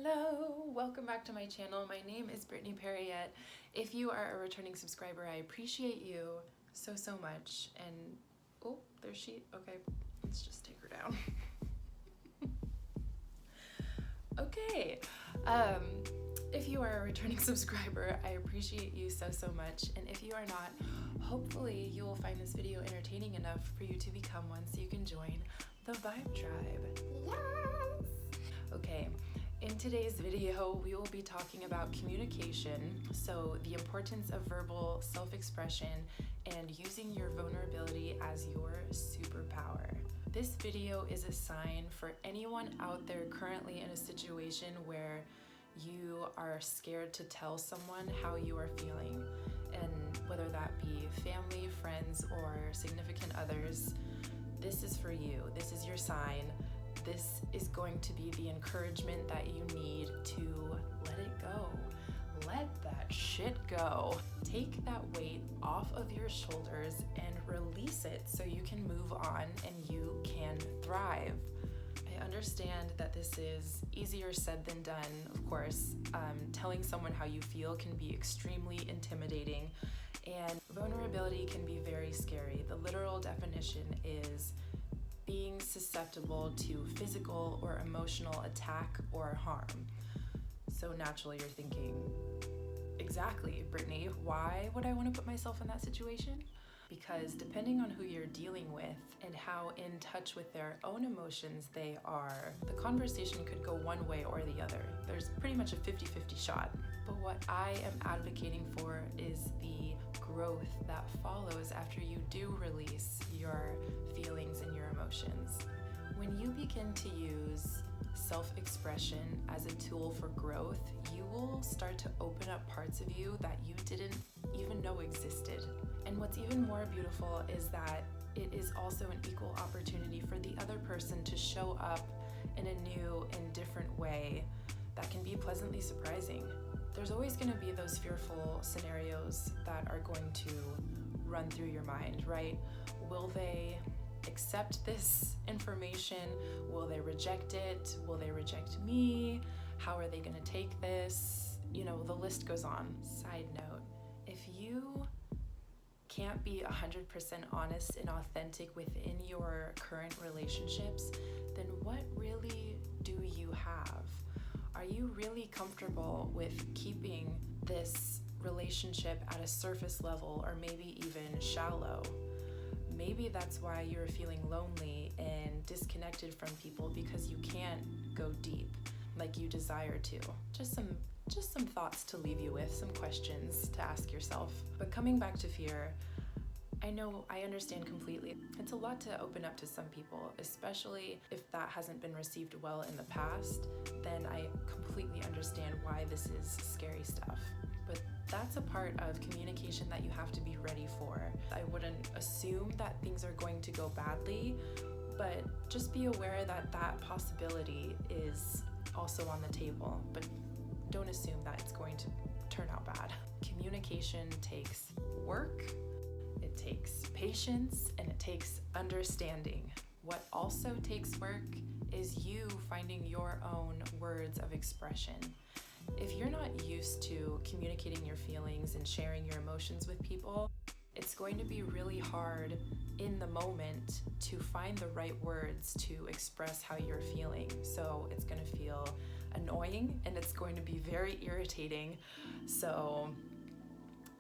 Hello, welcome back to my channel. My name is Brittany Perriette. If you are a returning subscriber, I appreciate you so much. And oh, there's she. Okay, let's just take her down. Okay, if you are a returning subscriber, I appreciate you so much. And if you are not, hopefully you will find this video entertaining enough for you to become one so you can join the Vibe Tribe. Yes! Okay, in today's video, we will be talking about communication, so the importance of verbal self-expression and using your vulnerability as your superpower. This video is a sign for anyone out there currently in a situation where you are scared to tell someone how you are feeling, and whether that be family, friends, or significant others, this is for you. This is your sign. This is going to be the encouragement that you need to let it go. Let that shit go. Take that weight off of your shoulders and release it so you can move on and you can thrive. I understand that this is easier said than done, of course. Telling someone how you feel can be extremely intimidating, and vulnerability can be very scary. The literal definition is being susceptible to physical or emotional attack or harm. So naturally you're thinking, exactly, Brittany, why would I want to put myself in that situation? Because depending on who you're dealing with and how in touch with their own emotions they are, the conversation could go one way or the other. There's pretty much a 50-50 shot. But what I am advocating for is the growth that follows after you do release your feelings and your emotions. When you begin to use self-expression as a tool for growth, you will start to open up parts of you that you didn't even know existed. And what's even more beautiful is that it is also an equal opportunity for the other person to show up in a new and different way that can be pleasantly surprising. There's always going to be those fearful scenarios that are going to run through your mind, right? Will they accept this information? Will they reject it? Will they reject me? How are they going to take this? You know, the list goes on. Side note, if you can't be 100% honest and authentic within your current relationships, then what really do you have? Are you really comfortable with keeping this relationship at a surface level or maybe even shallow? Maybe that's why you're feeling lonely and disconnected from people, because you can't go deep like you desire to. Just some thoughts to leave you with, some questions to ask yourself. But coming back to fear, I understand completely. It's a lot to open up to some people, especially if that hasn't been received well in the past. Then I completely understand why this is scary stuff. But that's a part of communication that you have to be ready for. I wouldn't assume that things are going to go badly, but just be aware that that possibility is also on the table. But don't assume that it's going to turn out bad. Communication takes work. It takes patience, and it takes understanding. What also takes work is you finding your own words of expression. If you're not used to communicating your feelings and sharing your emotions with people, it's going to be really hard in the moment to find the right words to express how you're feeling. So it's going to feel annoying and it's going to be very irritating. So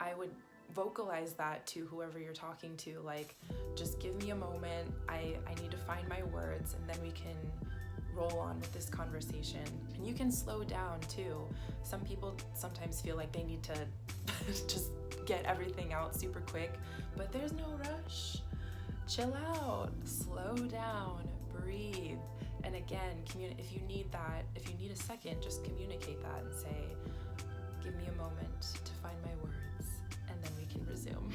I would vocalize that to whoever you're talking to, like, just give me a moment, I need to find my words, and then we can roll on with this conversation. And you can slow down too. Some people sometimes feel like they need to just get everything out super quick, but there's no rush. Chill out, slow down, breathe. And again, if you need a second, just communicate that and say, give me a moment to find my words, and then we can resume.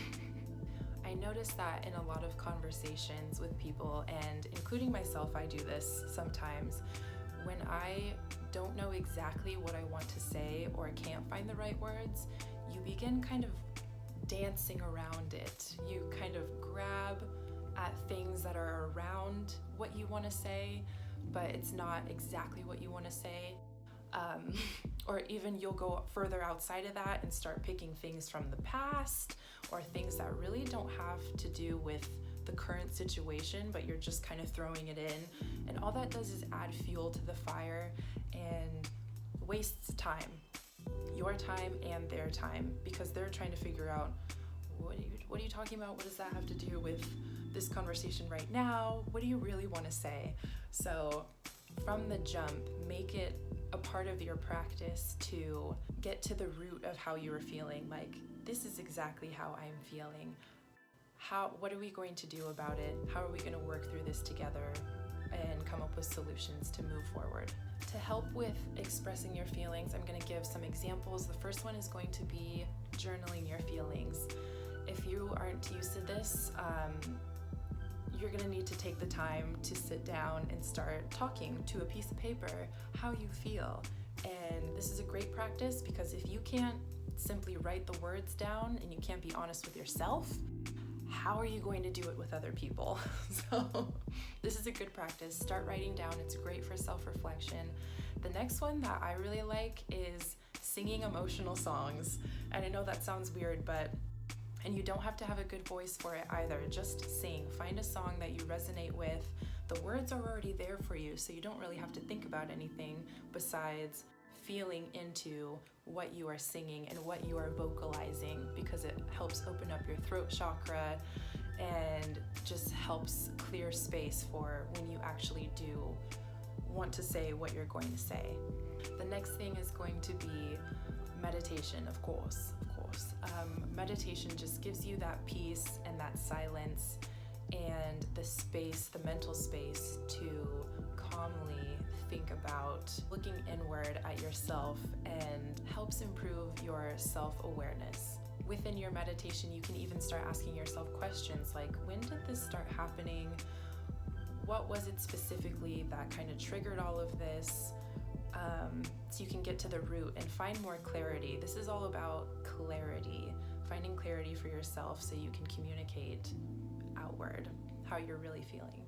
I notice that in a lot of conversations with people, and including myself, I do this sometimes, when I don't know exactly what I want to say or can't find the right words, you begin kind of dancing around it. You kind of grab at things that are around what you want to say, but it's not exactly what you want to say. Or even you'll go further outside of that and start picking things from the past or things that really don't have to do with the current situation, but you're just kind of throwing it in. And all that does is add fuel to the fire and wastes time, your time and their time, because they're trying to figure out, what are you talking about? What does that have to do with this conversation right now? What do you really want to say? So from the jump, make it a part of your practice to get to the root of how you are feeling. Like, this is exactly how I'm feeling. What are we going to do about it? How are we going to work through this together and come up with solutions to move forward? To help with expressing your feelings, I'm going to give some examples. The first one is going to be journaling your feelings. If you aren't used to this, you're going to need to take the time to sit down and start talking to a piece of paper how you feel. And this is a great practice because if you can't simply write the words down and you can't be honest with yourself, how are you going to do it with other people? So this is a good practice. Start writing down. It's great for self-reflection. The next one that I really like is singing emotional songs. And I know that sounds weird, and you don't have to have a good voice for it either. Just sing. Find a song that you resonate with. The words are already there for you, so you don't really have to think about anything besides feeling into what you are singing and what you are vocalizing, because it helps open up your throat chakra and just helps clear space for when you actually do want to say what you're going to say. The next thing is going to be meditation, of course. Meditation just gives you that peace and that silence and the space, the mental space to calmly think about looking inward at yourself, and helps improve your self-awareness. Within your meditation, you can even start asking yourself questions like, when did this start happening? What was it specifically that kind of triggered all of this? So you can get to the root and find more clarity. This is all about clarity, finding clarity for yourself so you can communicate outward how you're really feeling.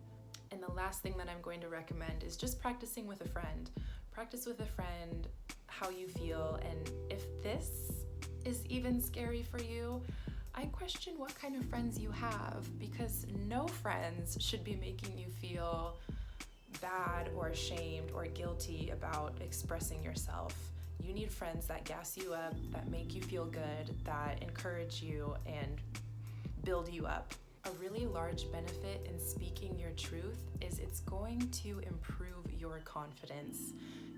And the last thing that I'm going to recommend is just practicing with a friend. Practice with a friend how you feel, and if this is even scary for you, I question what kind of friends you have, because no friends should be making you feel bad or ashamed or guilty about expressing yourself. You need friends that gas you up, that make you feel good, that encourage you and build you up. A really large benefit in speaking your truth is it's going to improve your confidence.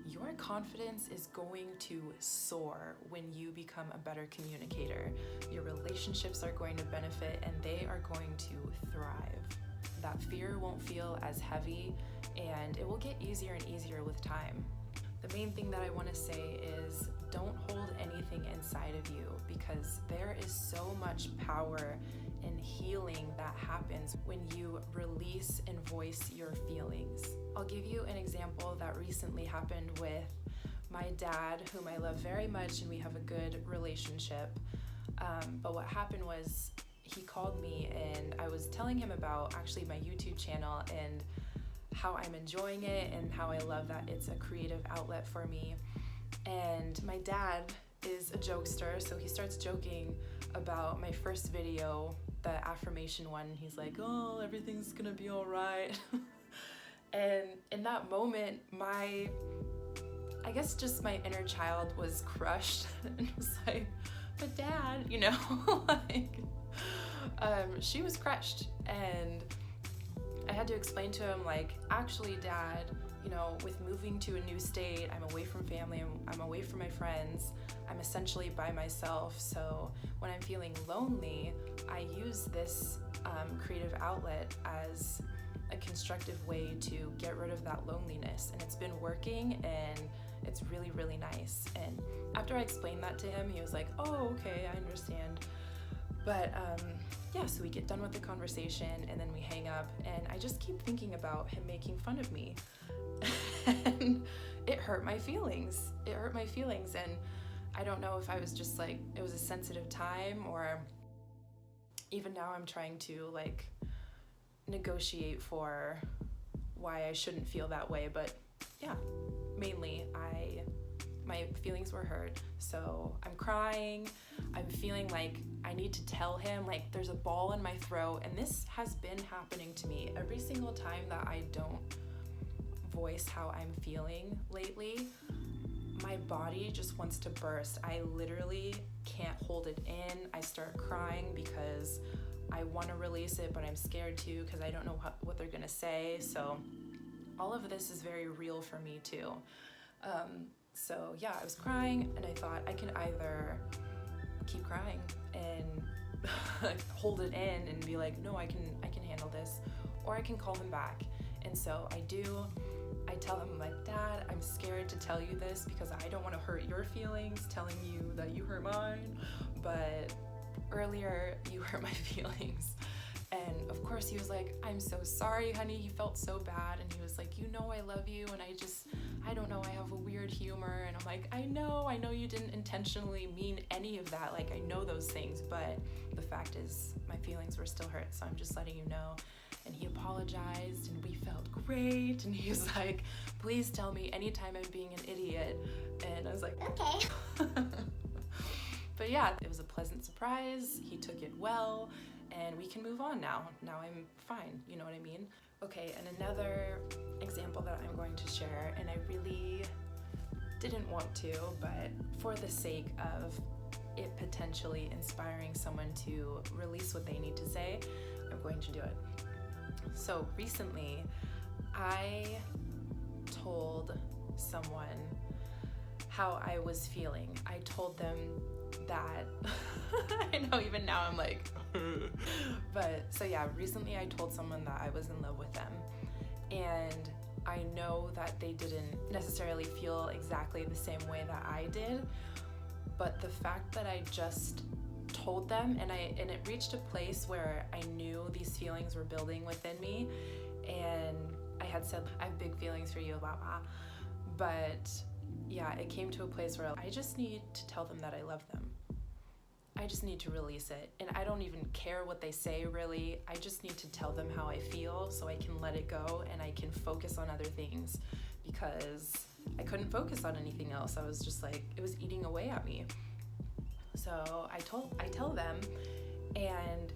Your confidence is going to soar when you become a better communicator. Your relationships are going to benefit and they are going to thrive. That fear won't feel as heavy, and it will get easier and easier with time. The main thing that I want to say is don't hold anything inside of you, because there is so much power and healing that happens when you release and voice your feelings. I'll give you an example that recently happened with my dad, whom I love very much and we have a good relationship. But what happened was he called me and I was telling him about actually my YouTube channel and how I'm enjoying it and how I love that it's a creative outlet for me. And my dad is a jokester, so he starts joking about my first video, the affirmation one. He's like, oh, everything's gonna be all right. And in that moment, I guess just my inner child was crushed and was like, but dad, she was crushed. And I had to explain to him, like, actually dad, with moving to a new state, I'm away from family, I'm away from my friends, I'm essentially by myself. So when I'm feeling lonely, I use this creative outlet as a constructive way to get rid of that loneliness. And it's been working and it's really, really nice. And after I explained that to him, he was like, oh, okay, I understand. But so we get done with the conversation and then we hang up, and I just keep thinking about him making fun of me. And it hurt my feelings. And I don't know if I was just like, it was a sensitive time, or even now I'm trying to negotiate for why I shouldn't feel that way. But yeah, mainly I my feelings were hurt. So I'm crying. I'm feeling like I need to tell him, like there's a ball in my throat. And this has been happening to me every single time that I don't voice how I'm feeling lately. My body just wants to burst. I literally can't hold it in. I start crying because I want to release it, but I'm scared to because I don't know what they're gonna say. So all of this is very real for me too. So yeah, I was crying and I thought I can either keep crying and hold it in and be like, no, I can handle this, or I can call him back. And so I do. I tell him, like, Dad, I'm scared to tell you this because I don't want to hurt your feelings telling you that you hurt mine, but earlier you hurt my feelings. And of course he was like, I'm so sorry, honey, he felt so bad. And he was like, you know I love you, and I don't know, I have a weird humor. And I'm like, I know you didn't intentionally mean any of that, like I know those things, but the fact is my feelings were still hurt, so I'm just letting you know. And he apologized and we felt great, and he was like, please tell me anytime I'm being an idiot. And I was like, okay. But yeah, it was a pleasant surprise. He took it well, and we can move on now. Now I'm fine, you know what I mean? Okay, and another example that I'm going to share, and I really didn't want to, but for the sake of it potentially inspiring someone to release what they need to say, I'm going to do it. So recently, I told someone how I was feeling. I told them that, I know even now I'm like, but so yeah, recently I told someone that I was in love with them. And I know that they didn't necessarily feel exactly the same way that I did, but the fact that I just told them, and it reached a place where I knew these feelings were building within me, and I had said, I have big feelings for you, blah, blah. But yeah, it came to a place where I just need to tell them that I love them. I just need to release it. And I don't even care what they say, really. I just need to tell them how I feel so I can let it go and I can focus on other things, because I couldn't focus on anything else. I was just like, it was eating away at me. So I tell them, and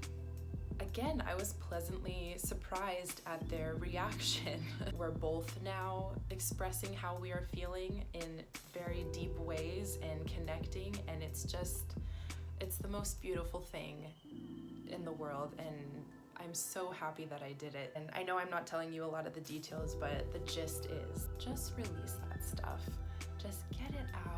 again, I was pleasantly surprised at their reaction. We're both now expressing how we are feeling in very deep ways and connecting, and it's the most beautiful thing in the world, and I'm so happy that I did it. And I know I'm not telling you a lot of the details, but the gist is just release that stuff. Just get it out.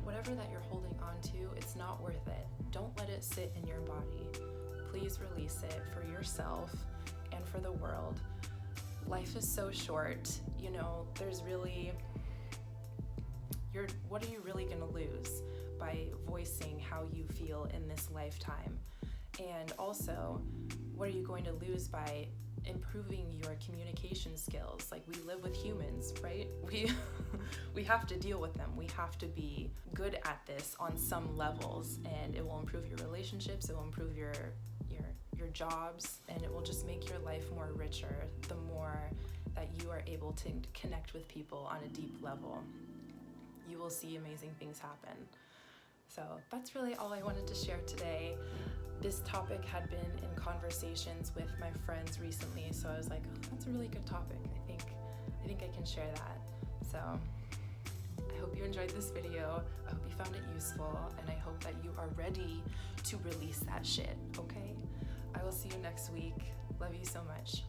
Whatever that you're holding on to, it's not worth it. Don't let it sit in your body. Please release it for yourself and for the world. Life is so short, you know, what are you really gonna lose by voicing how you feel in this lifetime? And also, what are you going to lose by improving your communication skills? Like, we live with humans, right? We have to deal with them. We have to be good at this on some levels, and it will improve your relationships, it will improve your jobs, and it will just make your life more richer the more that you are able to connect with people on a deep level. You will see amazing things happen. So that's really all I wanted to share today. This topic had been in conversations with my friends recently, so I was like, oh, that's a really good topic. I think I can share that. So I hope you enjoyed this video. I hope you found it useful, and I hope that you are ready to release that shit, okay? I will see you next week. Love you so much.